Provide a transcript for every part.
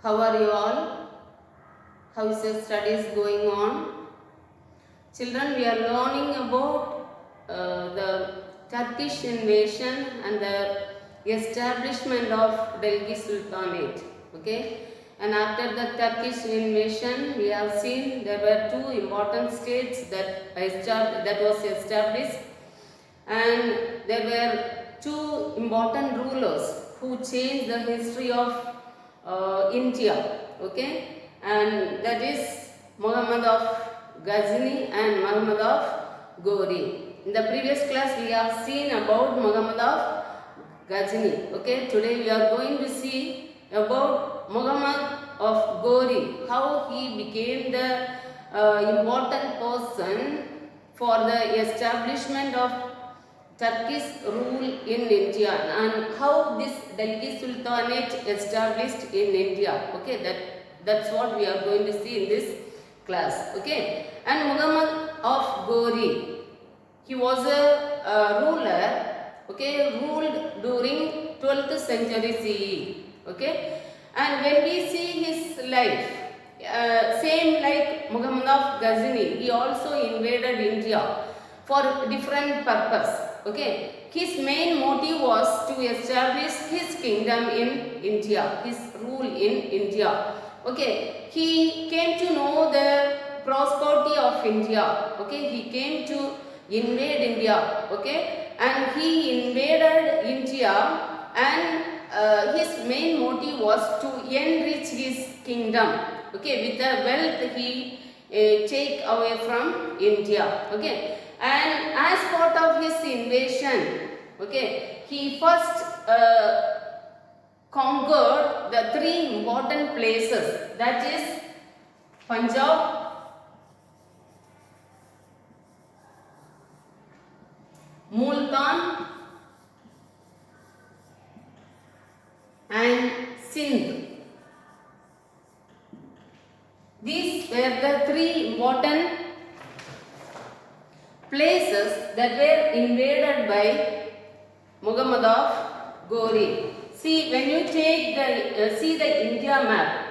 How are you all? How is your studies going on? Children, we are learning about the Turkish invasion and the establishment of Delhi Sultanate. Okay, and after the Turkish invasion, we have seen there were two important states that was established, and there were two important rulers who changed the history of India. Okay, and that is Muhammad of Ghazni and Muhammad of Ghori. In the previous class, we have seen about Muhammad of Ghazni. Okay, today we are going to see about Muhammad of Ghori, how he became the important person for the establishment of Turkish rule in India and how this Delhi Sultanate established in India. Okay, that's what we are going to see in this class. Okay, and Muhammad of Ghori, he was a ruler. Okay, ruled during 12th century CE. Okay, and when we see his life, same like Muhammad of Ghazni, he also invaded India for different purpose. Okay, his main motive was to establish his kingdom in India, his rule in India. Okay, he came to know the prosperity of India. Okay, he came to invade India. Okay, and he invaded India, and his main motive was to enrich his kingdom. Okay, with the wealth he take away from India. Okay, and as part of his invasion, okay, he first conquered the three important places, that is Punjab, Multan and Sindh. These were the three important places that were invaded by Muhammad of Ghori. See, when you take the see the India map,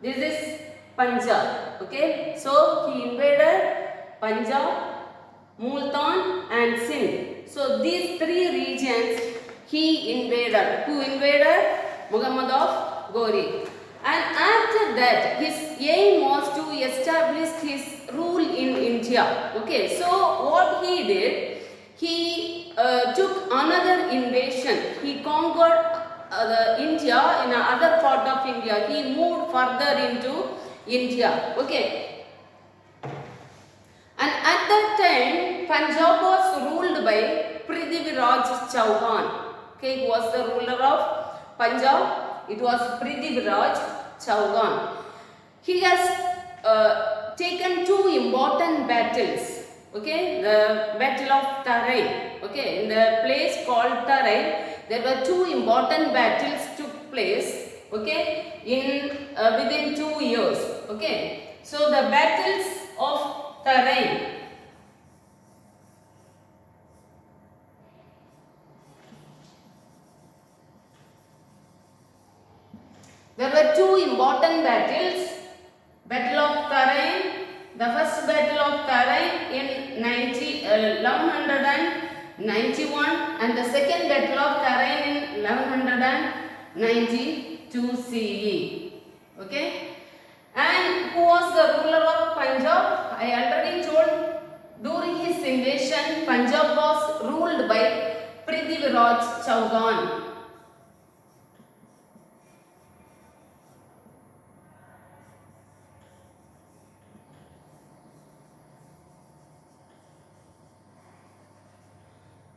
this is Punjab. Okay, so he invaded Punjab, Multan and Sindh. So these three regions he invaded. Who invaded? Muhammad of Ghori. And after that, his aim was to establish his rule in India. Okay, so what he did, he took another invasion. He conquered India in another part of India. He moved further into India. Okay, and at that time, Punjab was ruled by Prithviraj Chauhan. Okay, he was the ruler of Punjab. It was Prithviraj Chauhan. He has taken two important battles. Okay, the Battle of Tarai. Okay, in the place called Tarai, there were two important battles took place. Okay, in within 2 years. Okay, so the battles of Tarai. There were two important battles. Battle of Tarai. The first Battle of Tarai in 1191 and the second Battle of Tarai in 1192 CE. Okay. And who was the ruler of Punjab? I already told, during his invasion, Punjab was ruled by Prithviraj Chauhan.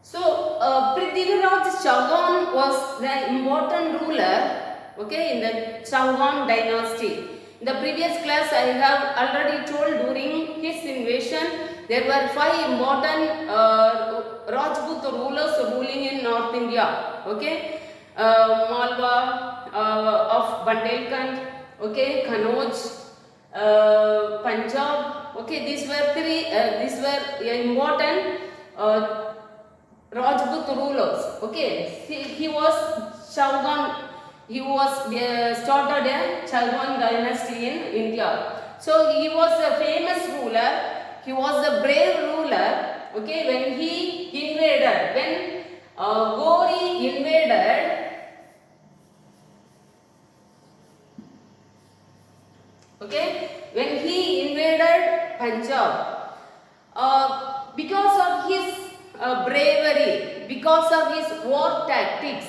So, Prithviraj Chauhan was the important ruler, okay, in the Chauhan dynasty. In the previous class, I have already told, during his invasion, there were 5 important Rajput rulers ruling in North India. Okay, Malwa of Bundelkhand, okay, Kanauj, Punjab. Okay, these were important Rajput rulers. Okay, he was Chauhan he was started a Chalwan dynasty in India. So he was a famous ruler. He was a brave ruler. Okay, when he invaded, when Gori invaded, okay, when he invaded Punjab, because of his bravery, because of his war tactics,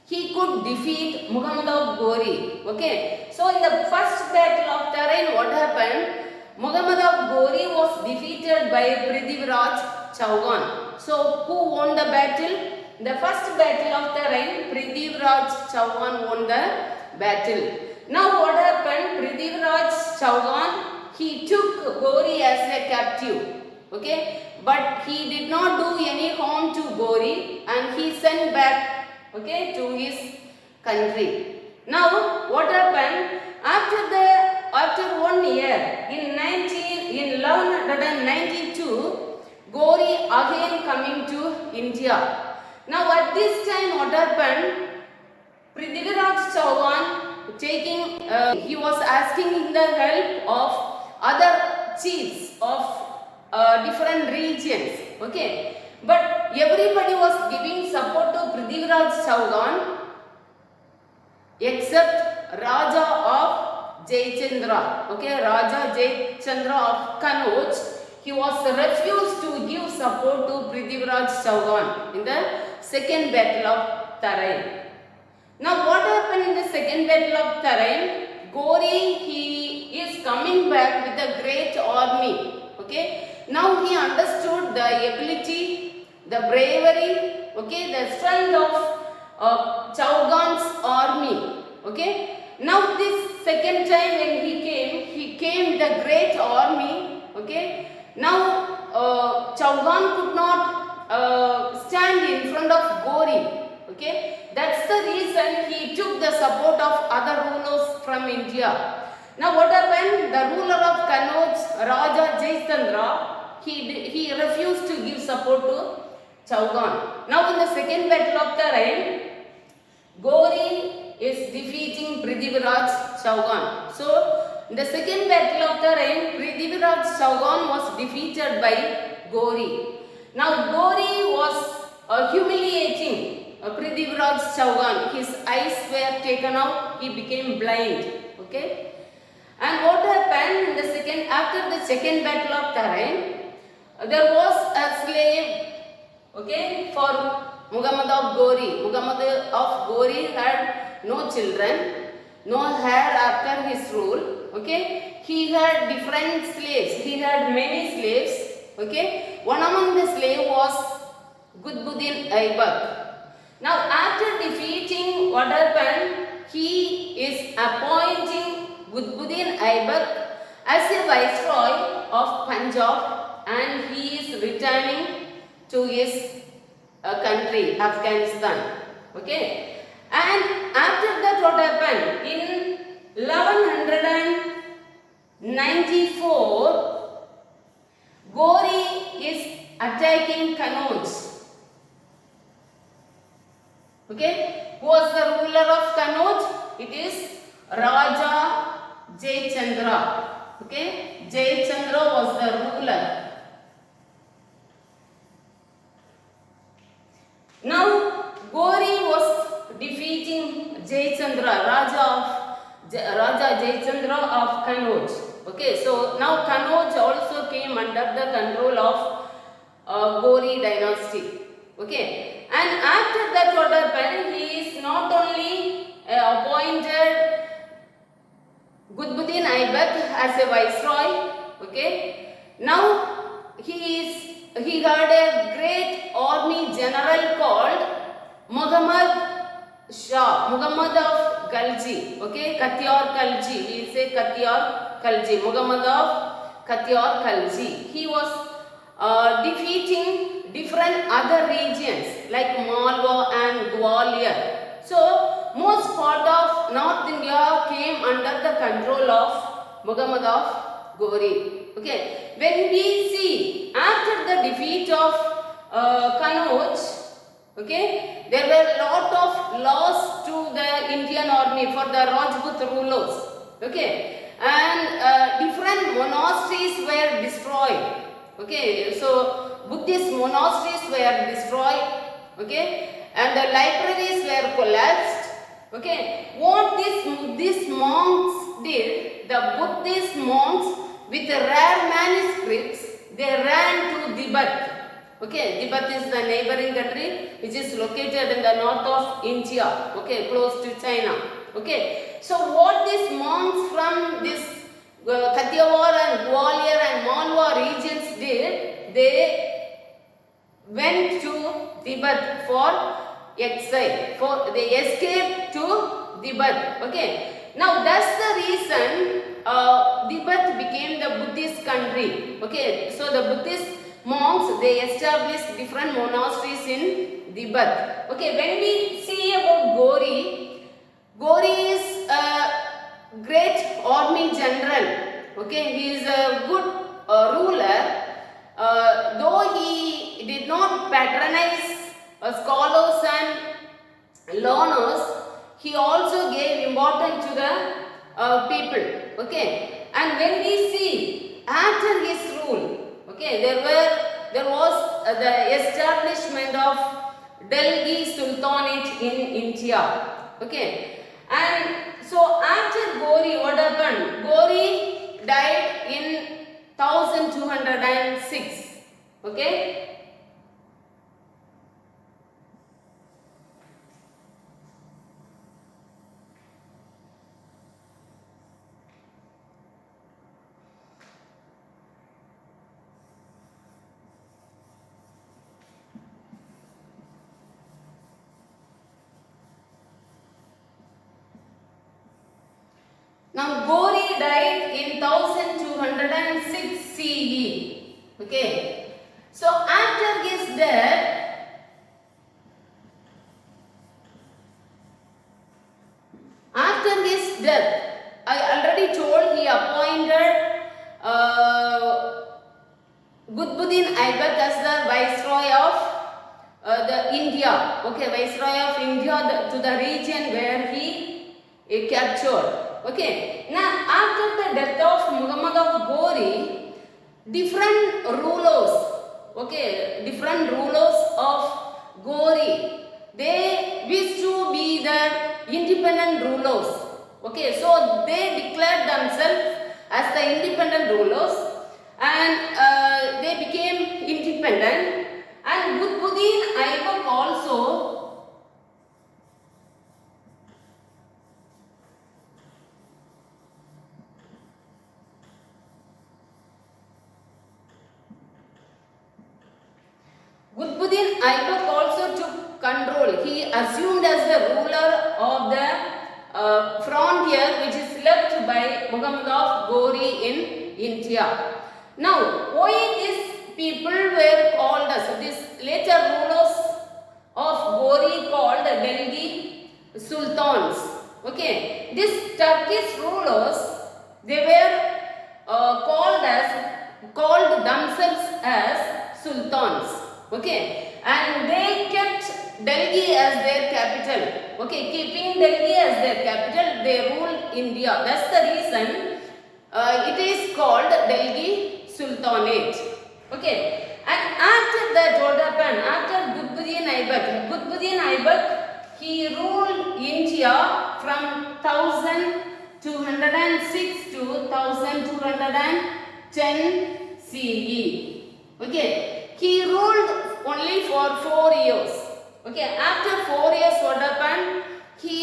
he could defeat Muhammad of Gori. Okay, so in the first battle of Tarain, what happened? Muhammad of Gori was defeated by Prithviraj Chauhan. So who won the battle? The first battle of Tarain, Prithviraj Chauhan won the battle. Now what happened? Prithviraj Chauhan, he took Gori as a captive. Okay, but he did not do any harm to Gori and he sent back, okay, to his country. Now what happened? After 1 year, in 1192, Gori again coming to India. Now at this time what happened? Prithviraj Chauhan he was asking the help of other chiefs of different regions. Okay, but everybody was giving support to Prithviraj Chauhan except Raja of Jayachandra. Okay, Raja Jayachandra of Kannauj, he was refused to give support to Prithviraj Chauhan in the second battle of Tarain. Now what happened in the second battle of Tarain? Gori, he is coming back with a great army. Okay, now he understood the ability, the bravery, okay, the strength of Chauhan's army. Okay, now this second time when he came with a great army. Okay, now Chauhan could not stand in front of Gori. Okay, that's the reason he took the support of other rulers from India. Now what happened? The ruler of Kannauj, Raja Jayachandra, he refused to give support to Chauhan. Now in the second battle of Tarain, Gori is defeating Prithviraj Chauhan. So in the second battle of Tarain, Prithviraj Chauhan was defeated by Gori. Now Gori was humiliating Prithviraj Chauhan. His eyes were taken out, he became blind. Okay, and what happened in the after the second battle of Tarain, there was a slave, okay, for Muhammad of Gori. Muhammad of Gori had no children, no heir after his rule. Okay, he had different slaves, he had many slaves. Okay, one among the slaves was Gudbuddin Aibak. Now after defeating, what happened? He is appointing Gudbuddin Aibak as a viceroy of Punjab and he is returning to his country, Afghanistan. Okay, and after that what happened? In 1194, Gori is attacking Kannauj. Okay, who was the ruler of Kannauj? It is Raja Jayachandra. Okay, Jayachandra was the ruler. Now Gori was defeating Jayachandra, Raja Jayachandra of Kannauj. Okay, so now Kannauj also came under the control of Gori dynasty. Okay, and after that what happened? He is not only appointed Gudbuddin Aibak as a viceroy. Okay, now he had a great army general called Muhammad Shah, Muhammad of Khalji. Okay, Katiyar Khalji. We say Katiyar Khalji. Muhammad of Katiyar Khalji. He was defeating different other regions like Malwa and Gwalior. So most part of North India came under the control of Muhammad of Gori. Okay, when we see after the defeat of Kannauj, Okay, there were lot of loss to the Indian army for the Rajput rulers. Okay, and different monasteries were destroyed. Okay, so Buddhist monasteries were destroyed. Okay, and the libraries were collapsed. Okay, what these Buddhist monks did, the Buddhist monks with rare manuscripts, they ran to Tibet. Okay, Tibet is the neighboring country which is located in the north of India. Okay, close to China. Okay, so what these monks from this Kathiawar and Gwalior and Malwa regions did, they went to Tibet for exile. They escaped to Tibet. Okay, now that's the reason Tibet became the Buddhist country. Okay, so the Buddhist monks, they established different monasteries in Tibet. Okay, when we see about Gauri, Gauri is a great army general. Okay, he is a good ruler. Though he did not patronize scholars and learners, he also gave importance to the people. Okay, and when we see after his rule, okay, there was the establishment of Delhi Sultanate in India. Okay, and so after Gauri, what happened? Gauri died in 1206. Okay. Now Gauri died in 1206 CE. Okay. So after his death, I already told he appointed Qutbuddin Aibak as the Viceroy of the India. Okay, Viceroy of India to the region where he captured. Okay, now after the death of Muhammad of Gauri, different rulers of Gauri, they wish to be the independent rulers. Okay, so they declared themselves as the independent rulers and they became independent. And Qutbuddin Aibak also Qutbuddin Aibak also took control. He assumed as the ruler of the frontier which is left by Muhammad of Gauri in India. Now, why these people were called as these later rulers of Gauri called Delhi Sultans? Okay, these Turkish rulers, they were called themselves as sultans. Okay, and they kept Delhi as their capital. Okay, keeping Delhi as their capital, they ruled India. That's the reason it is called Delhi Sultanate. Okay, and after that, what happened? After Qutbuddin Aibak, he ruled India from 1206 to 1210 CE. Okay. He ruled only for 4 years. Okay, after 4 years, what happened? He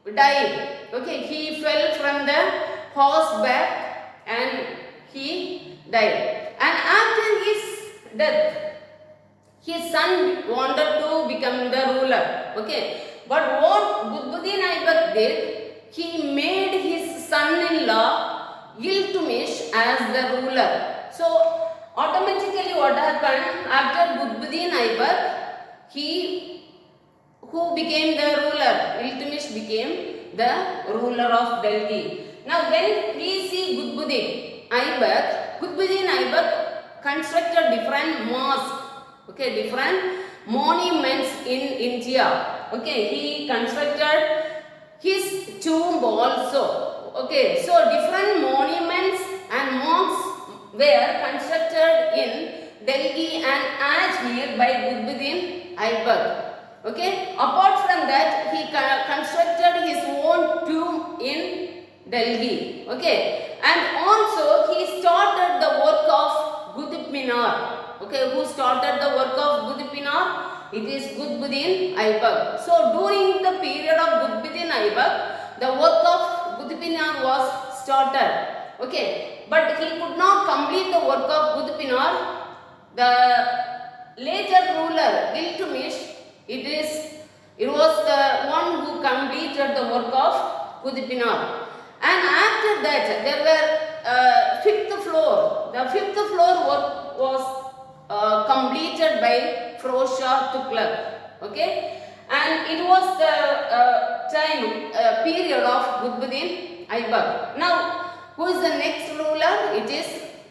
died. Okay, he fell from the horseback and he died. And after his death, his son wanted to become the ruler. Okay, but what Qutbuddin Aibak did, he made his son-in-law Iltutmish as the ruler. So automatically what happened after Qutbuddin Aibak, who became the ruler? Iltutmish became the ruler of Delhi. Now when we see Qutbuddin Aibak constructed different mosques. Okay, different monuments in India. Okay, he constructed his tomb also. Okay, so different monuments and mosques were constructed in Delhi and Ajmer by Qutbuddin Aibak. Okay, apart from that, he constructed his own tomb in Delhi. Okay, and also he started the work of Qutb Minar. Okay, who started the work of Qutb Minar? It is Qutbuddin Aibak. So during the period of Qutbuddin Aibak, the work of Qutb Minar was started. Okay, but he could not complete the work of Qutb Minar. The later ruler Iltutmish, it was the one who completed the work of Qutb Minar. And after that, there were fifth floor. The fifth floor work was completed by Firoz Shah Tughlaq. Okay, and it was the period of Qutbuddin Aibak. Now, who is the next ruler? It is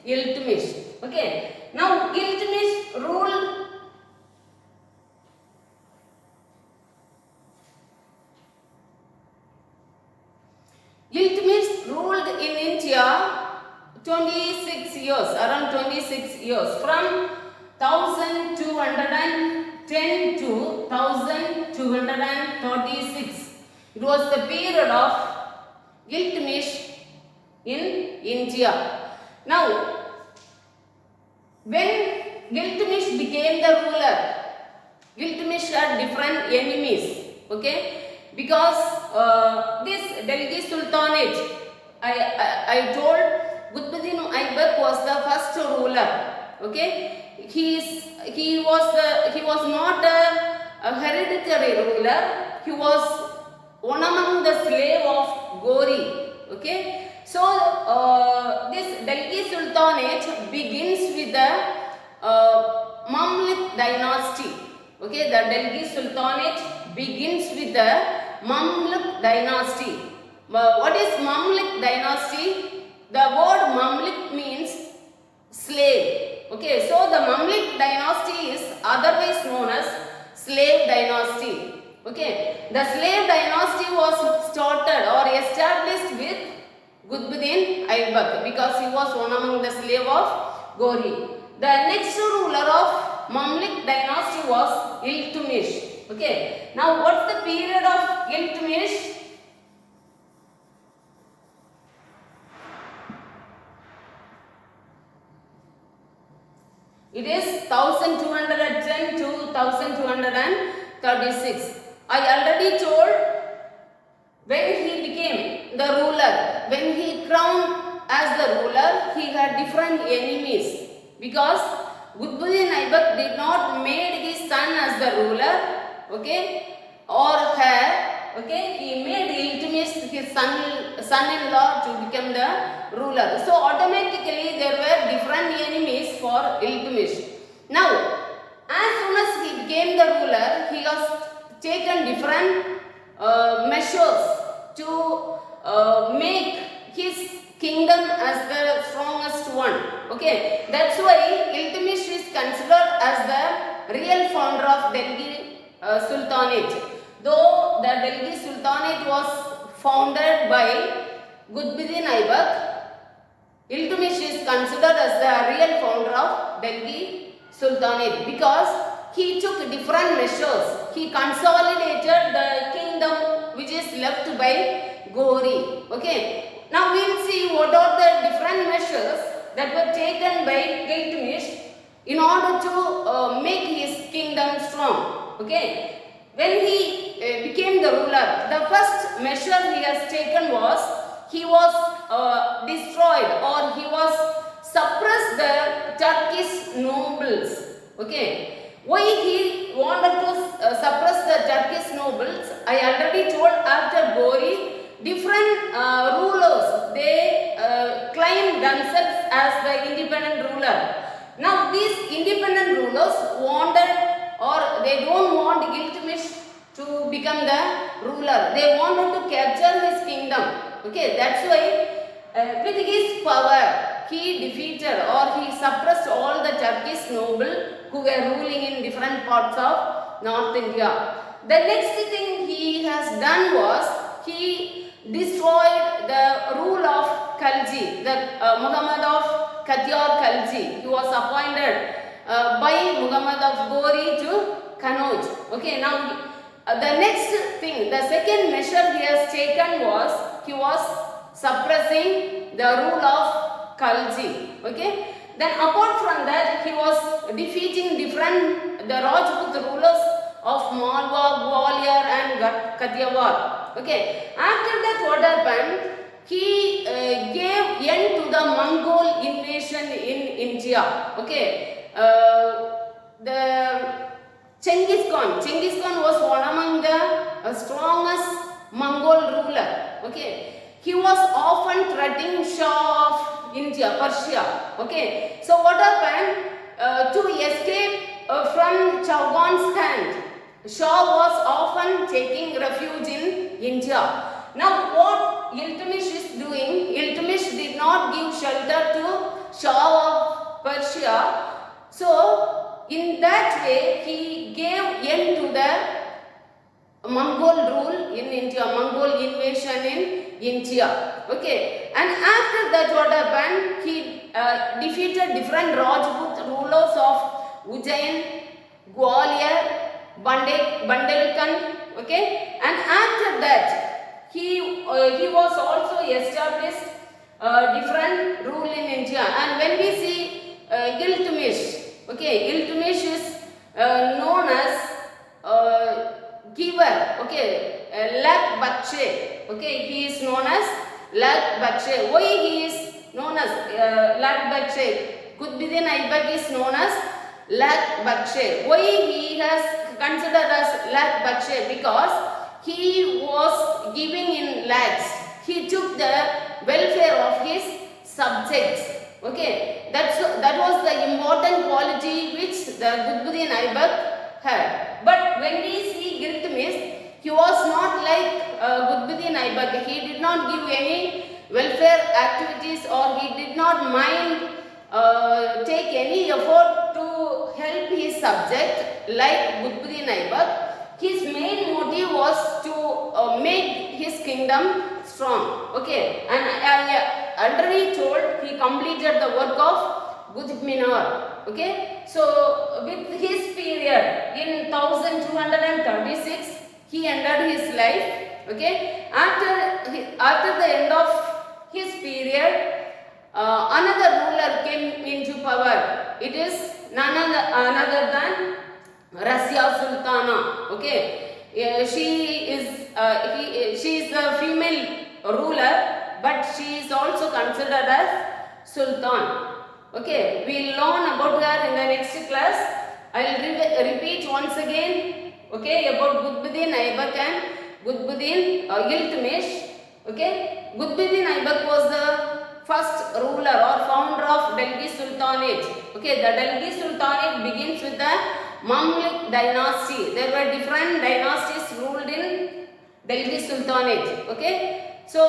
Iltutmish. Okay, now Iltutmish ruled. Iltutmish ruled in India 26 years, around 26 years, from 1210 to 1236. It was the period of Iltutmish in India. Now, when Iltutmish became the ruler, Iltutmish had different enemies. Okay, because this Delhi Sultanate, I told Qutbuddin Aibak was the first ruler. Okay, he was not a hereditary ruler. He was one among the slave of Gori. Okay, so this Delhi Sultanate begins with the Mamluk dynasty. Okay, the Delhi Sultanate begins with the Mamluk dynasty. What is Mamluk dynasty? The word Mamluk means slave. Okay, so the Mamluk dynasty is otherwise known as slave dynasty. Okay, the slave dynasty was started or established with Qutbuddin Aibak because he was one among the slave of Gori. The next ruler of Mamluk dynasty was Iltutmish. Okay, now what's the period of Iltutmish? It is 1210 to 1236. I already told when he became the ruler, when he crowned as the ruler, he had different enemies because Qutbuddin Aibak did not made his son as the ruler, okay, or her. Okay, he made Iltutmish his son-in-law to become the ruler. So automatically there were different enemies for Iltutmish. Now, as soon as he became the ruler, he has taken different measures to make his kingdom as the strongest one. Okay, that's why Iltutmish is considered as the real founder of Delhi Sultanate. Though the Delhi Sultanate was founded by Qutbuddin Aibak, Iltutmish is considered as the real founder of Delhi Sultanate because he took different measures. He consolidated the kingdom which is left by Gori. Okay. Now we will see what are the different measures that were taken by Iltutmish in order to make his kingdom strong. Okay. When he became the ruler, the first measure he has taken was he was destroyed or he was suppressed the Turkish nobles. Okay. Why he wanted to suppress the Turkish nobles? I already told after Gori, different rulers, they claimed themselves as the independent ruler. Now these independent rulers wanted or they don't want Iltutmish to become the ruler. They wanted to capture his kingdom. Okay, that's why with his power, he defeated or he suppressed all the Turkish nobles who were ruling in different parts of North India. The next thing he has done was he destroyed the rule of Khalji, the Muhammad of Katiyar Khalji. He was appointed by Muhammad of Ghori to Kanauj. Okay, now the next thing, the second measure he has taken was he was suppressing the rule of Khalji. Okay, then apart from that, he was defeating the Rajput rulers of Malwa, Gwalior and Kathiawar. Okay, after that what happened? He gave end to the Mongol invasion in India. Okay, the Genghis Khan was one among the strongest Mongol ruler. Okay, he was often threatening Shah of India, Persia. Okay, so what happened? To escape from Chauhan's hand, Shah was often taking refuge in India. Now what Iltutmish is doing? Iltutmish did not give shelter to Shah of Persia. So in that way he gave end to the Mongol rule in India, Mongol invasion in India. Okay, and after that what happened? He defeated different Rajput rulers of Ujjain, Gwalior, Bundelkhand. Okay, and after that he was also established different rule in India. And when we see Iltutmish, okay, Iltutmish is known as giver. Okay, Lak Bakshe. Okay, he is known as Lak Bakshe. Why he is known as Lak Bakshe? Qutbuddin Aibak is known as Lak Bakshe. Why he has considered as Lak Bakshe? Because he was giving in lakhs. He took the welfare of his subjects. Okay, that was the important quality which the Qutbuddin Aibak had. But when we see Iltutmish, he was not like Qutbuddin Aibak. He did not give any welfare activities, or he did not mind take any effort to help his subject like Qutbuddin Aibak. His main motive was to make his kingdom strong. Okay, and already told he completed the work of Qutb Minar. Okay, so with his period in 1236 he ended his life. Okay, after the end of his period, another ruler came into power. It is none other than Razia Sultana. Okay, she is a female ruler, but she is also considered as Sultan. Okay, we will learn about her in the next class. I will repeat once again. Okay, about Qutbuddin Aibak and Qutbuddin Iltutmish. Okay, Qutbuddin Aibak was the first ruler or founder of Delhi Sultanate. Okay, the Delhi Sultanate begins with the Mamluk dynasty. There were different dynasties ruled in Delhi Sultanate. Okay, so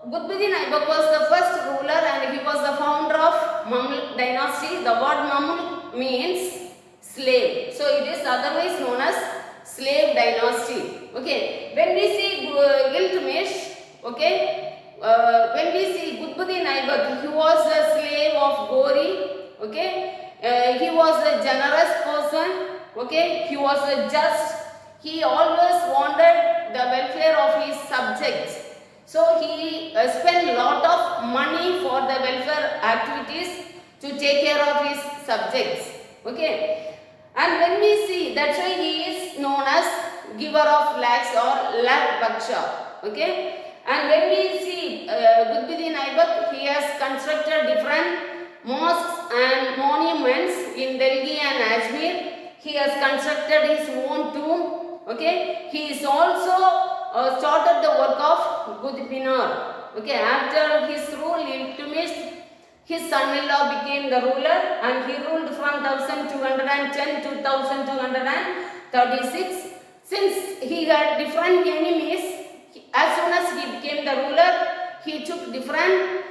Qutbuddin Aibak was the first ruler and he was the founder of Mamluk dynasty. The word Mamluk means slave. So it is otherwise known as slave dynasty. Okay, when we see Iltutmish, okay, when we see Qutbuddin Aibak, he was a slave of Ghori. Okay. He was a generous person. Okay, he was a just. He always wanted the welfare of his subjects. So he spent a lot of money for the welfare activities to take care of his subjects. Okay, and when we see, that's why he is known as giver of lakhs or lakh baksha. Okay, and when we see Qutbuddin Aibak, he has constructed different mosques and monuments in Delhi and Ajmer. He has constructed his own tomb. Okay, he is also started the work of Qutb Minar. Okay, after his rule in Iltutmish, his son-in-law became the ruler and he ruled from 1210 to 1236. Since he had different enemies, as soon as he became the ruler, he took different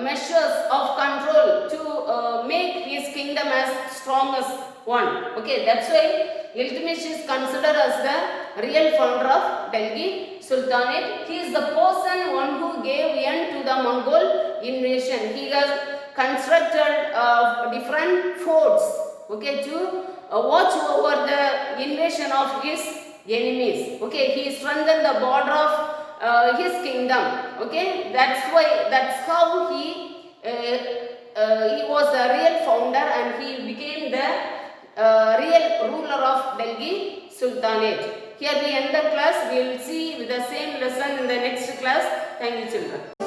measures of control to make his kingdom as strongest one. Okay, that's why Iltutmish is considered as the real founder of Delhi Sultanate. He is the person one who gave end to the Mongol invasion. He has constructed different forts, okay, to watch over the invasion of his enemies. Okay, he strengthened the border of his kingdom. Okay, that's how he was a real founder and he became the real ruler of Delhi Sultanate. Here we end the class. We will see with the same lesson in the next class. Thank you, children.